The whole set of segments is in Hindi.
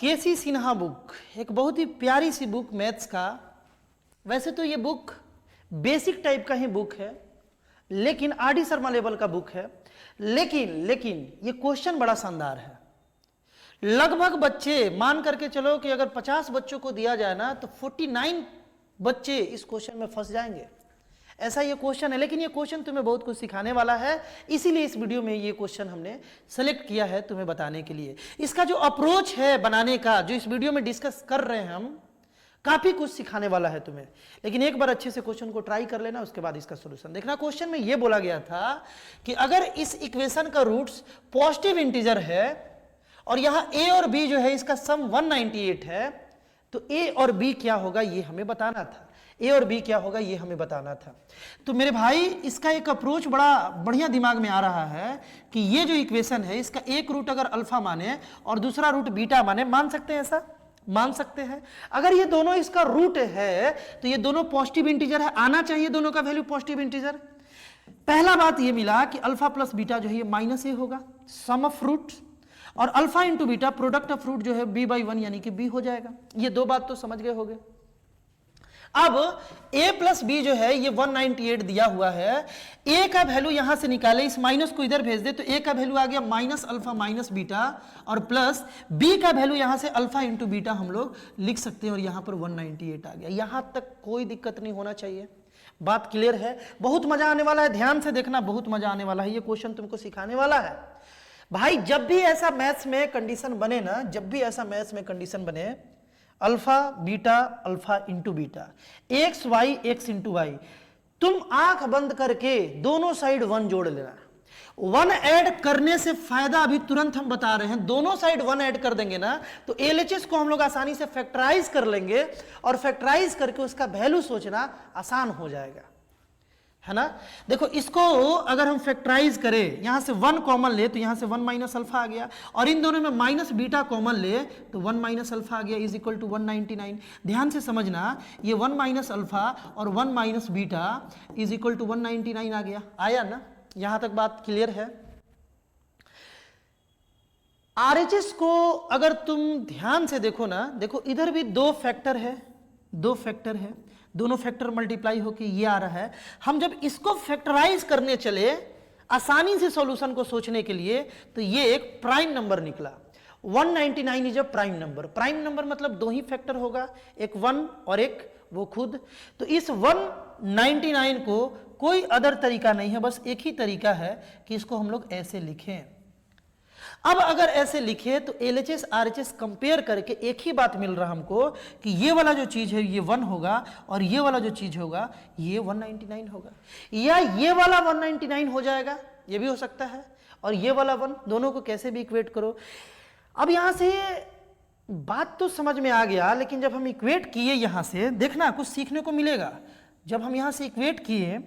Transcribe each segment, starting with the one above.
केसी सिन्हा बुक, एक बहुत ही प्यारी सी बुक मैथ्स का। वैसे तो ये बुक बेसिक टाइप का ही बुक है, लेकिन आर डी शर्मा लेवल का बुक है, लेकिन ये क्वेश्चन बड़ा शानदार है। लगभग बच्चे मान करके चलो कि अगर 50 बच्चों को दिया जाए ना तो 49 बच्चे इस क्वेश्चन में फंस जाएंगे, ऐसा ये क्वेश्चन है। लेकिन ये क्वेश्चन तुम्हें बहुत कुछ सिखाने वाला है, इसीलिए इस वीडियो में ये क्वेश्चन हमने सेलेक्ट किया है तुम्हें बताने के लिए। इसका जो अप्रोच है बनाने का, जो इस वीडियो में डिस्कस कर रहे हैं हम, काफी कुछ सिखाने वाला है तुम्हें। लेकिन एक बार अच्छे से क्वेश्चन को ट्राई कर लेना, उसके बाद इसका सॉल्यूशन देखना। क्वेश्चन में ये बोला गया था कि अगर इस इक्वेशन का रूट्स पॉजिटिव इंटीजर है और यहां a और b जो है इसका सम 198 है, तो a और b क्या होगा ये हमें बताना था। a और b क्या होगा ये हमें बताना था। तो मेरे भाई इसका एक अप्रोच बड़ा बढ़िया दिमाग में आ रहा है कि ये जो इक्वेशन है इसका एक रूट अगर अल्फा माने और दूसरा रूट बीटा माने, मान सकते हैं, ऐसा मान सकते हैं। अगर ये दोनों इसका रूट है तो ये दोनों पॉजिटिव इंटीजर है, आना चाहिए दोनों का वैल्यू पॉजिटिव इंटीजर। पहला बात ये मिला कि अल्फा प्लस बीटा जो है ये माइनस ए होगा, सम ऑफ रूट, और alpha into beta product of root जो है b/1 यानी कि b हो जाएगा। ये दो बात तो समझ गए होंगे। अब a प्लस बी जो है ये 198 दिया हुआ है, a का वैल्यू यहां से निकाले, इस माइनस को इधर भेज दे तो a का वैल्यू आ गया माइनस अल्फा माइनस बीटा, और प्लस b का वैल्यू यहां से अल्फा इंटू बीटा हम लोग लिख सकते हैं, और यहां पर 198 आ गया। यहां तक कोई दिक्कत नहीं होना चाहिए, बात क्लियर है। बहुत मजा आने वाला है, ध्यान से देखना, बहुत मजा आने वाला है। ये क्वेश्चन तुमको सिखाने वाला है भाई। जब भी ऐसा मैथ्स में कंडीशन बने ना, जब भी ऐसा मैथ्स में कंडीशन बने, alpha beta alpha into beta, x y x into y, तुम आंख बंद करके दोनों साइड 1 जोड़ लेना। 1 ऐड करने से फायदा अभी तुरंत हम बता रहे हैं, दोनों साइड 1 ऐड कर देंगे ना तो एलएचएस को हम लोग आसानी से फैक्टराइज कर लेंगे, और फैक्टराइज करके उसका वैल्यू सोचना आसान हो जाएगा, है ना। देखो इसको अगर हम फैक्टराइज करें, यहां से 1 कॉमन ले तो यहां से 1 माइनस अल्फा आ गया, और इन दोनों में माइनस बीटा कॉमन ले तो 1 माइनस अल्फा आ गया, इज इक्वल टू 199। ध्यान से समझना, ये 1 माइनस अल्फा और 1 minus beta is equal to 199 आ गया। आया ना, यहां तक बात क्लियर है। आरएचएस को अगर तुम ध्यान से देखो ना, देखो इधर भी दो फैक्टर है, दोनों फैक्टर मल्टीप्लाई होके ये आ रहा है। हम जब इसको फैक्टराइज करने चले आसानी से सॉल्यूशन को सोचने के लिए, तो ये एक प्राइम नंबर निकला। 199 is a prime number. Prime number मतलब दो ही फैक्टर होगा, एक 1 और एक वो खुद। तो इस 199 को कोई अदर तरीका नहीं है, बस एक ही तरीका है कि इसको हम लोग ऐसे लिखें। अब अगर ऐसे लिखे तो एलएचएस आरएचएस कंपेयर करके एक ही बात मिल रहा हमको कि ये वाला जो चीज है ये 1 होगा, और ये वाला जो चीज होगा ये 199 होगा, या ये वाला 199 हो जाएगा, ये भी हो सकता है, और ये वाला 1, दोनों को कैसे भी इक्वेट करो। अब यहां से बात तो समझ में आ गया, लेकिन जब हम इक्वेट किए यहां से, देखना कुछ सीखने को मिलेगा। जब हम यहां से इक्वेट किए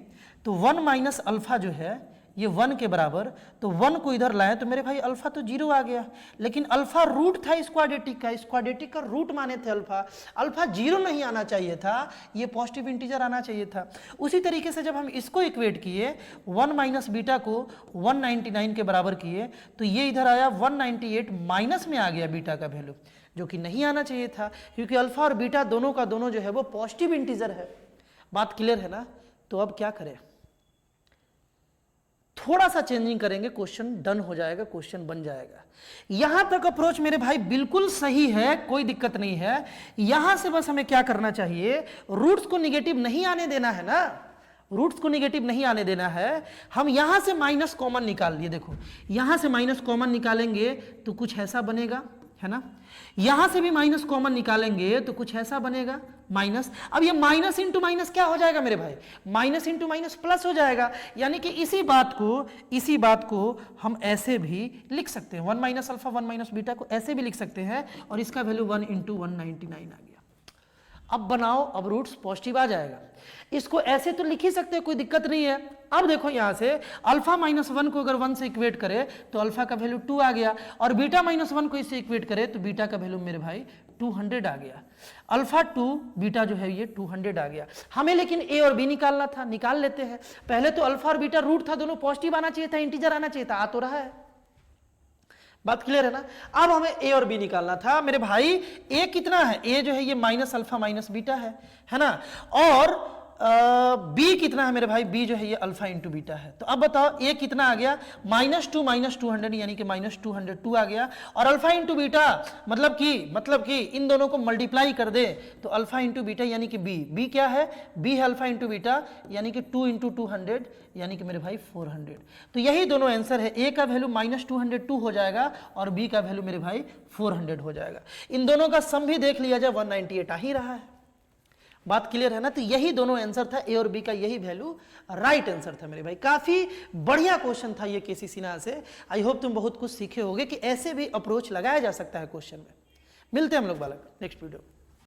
तो 1 माइनस अल्फा जो है ये 1 के बराबर, तो 1 को इधर लाए तो मेरे भाई अल्फा तो 0 आ गया, लेकिन अल्फा रूट था स्क्वाड्रेटिक का, स्क्वाड्रेटिक का रूट माने थे अल्फा, अल्फा 0 नहीं आना चाहिए था, ये पॉजिटिव इंटीजर आना चाहिए था। उसी तरीके से जब हम इसको इक्वेट किए, 1 माइनस बीटा को 199 के बराबर किए, तो ये इधर आया 198 माइनस में आ गया बीटा का वैल्यू, जो कि नहीं आना चाहिए था, क्योंकि अल्फा और बीटा दोनों का दोनों जो है वो पॉजिटिव इंटीजर है। बात क्लियर है ना। तो अब क्या करें, थोड़ा सा चेंजिंग करेंगे, क्वेश्चन डन हो जाएगा, क्वेश्चन बन जाएगा। यहां तक अप्रोच मेरे भाई बिल्कुल सही है, कोई दिक्कत नहीं है। यहां से बस हमें क्या करना चाहिए, रूट्स को निगेटिव नहीं आने देना है ना, रूट्स को निगेटिव नहीं आने देना है। हम यहां से माइनस कॉमन निकाल लिए, देखो यहां से माइनस कॉमन निकालेंगे तो कुछ ऐसा बनेगा, है ना। यहां से भी माइनस कॉमन निकालेंगे तो कुछ ऐसा बनेगा माइनस। अब ये माइनस इंटू माइनस क्या हो जाएगा मेरे भाई, माइनस इंटू माइनस प्लस हो जाएगा। यानी कि इसी बात को हम ऐसे भी लिख सकते हैं, 1 माइनस अल्फा 1 माइनस बीटा को ऐसे भी लिख सकते हैं, और इसका वैल्यू 1 इंटू 199 आ गया। अब बनाओ, अब रूट्स पॉजिटिव आ जाएगा। इसको ऐसे तो लिख ही सकते हैं, कोई दिक्कत नहीं है। अब देखो यहां से अल्फा माइनस 1 को अगर 1 से इक्वेट करे तो अल्फा का वैल्यू 2 आ गया, और बीटा माइनस 1 को इससे इक्वेट करे तो बीटा का वैल्यू मेरे भाई 200 आ गया। अल्फा 2 बीटा जो है ये 200 आ गया। हमें लेकिन ए और बी निकालना था, निकाल लेते हैं। पहले तो अल्फा और बीटा रूट था, दोनों पॉजिटिव आना चाहिए था, इंटीजर आना चाहिए था, आ तो रहा है। बात क्लियर है ना। अब हमें ए और बी निकालना था मेरे भाई। ए कितना है, ए जो है ये माइनस अल्फा माइनस बीटा है ना। और बी कितना है मेरे भाई, बी जो है ये अल्फा इंटू बीटा है। तो अब बताओ ए कितना आ गया, -2 - 200 यानी कि -202 आ गया। और अल्फा इंटू बीटा मतलब कि इन दोनों को मल्टीप्लाई कर दे तो अल्फा इंटू बीटा यानी कि बी क्या है, बी है अल्फा इंटू बीटा यानी कि 2 × 200 यानी कि मेरे भाई 400। तो यही दोनों आंसर है, ए का वैल्यू -202 हो जाएगा और बी का वैल्यू मेरे भाई 400 हो जाएगा। इन दोनों का सम भी देख लिया जाए 198 आ ही रहा है। बात क्लियर है ना। तो यही दोनों आंसर था, ए और बी का यही वैल्यू राइट आंसर था मेरे भाई। काफी बढ़िया क्वेश्चन था ये केसी सिन्हा से। आई होप तुम बहुत कुछ सीखे होगे कि ऐसे भी अप्रोच लगाया जा सकता है क्वेश्चन में। मिलते हैं हम लोग बालक नेक्स्ट वीडियो।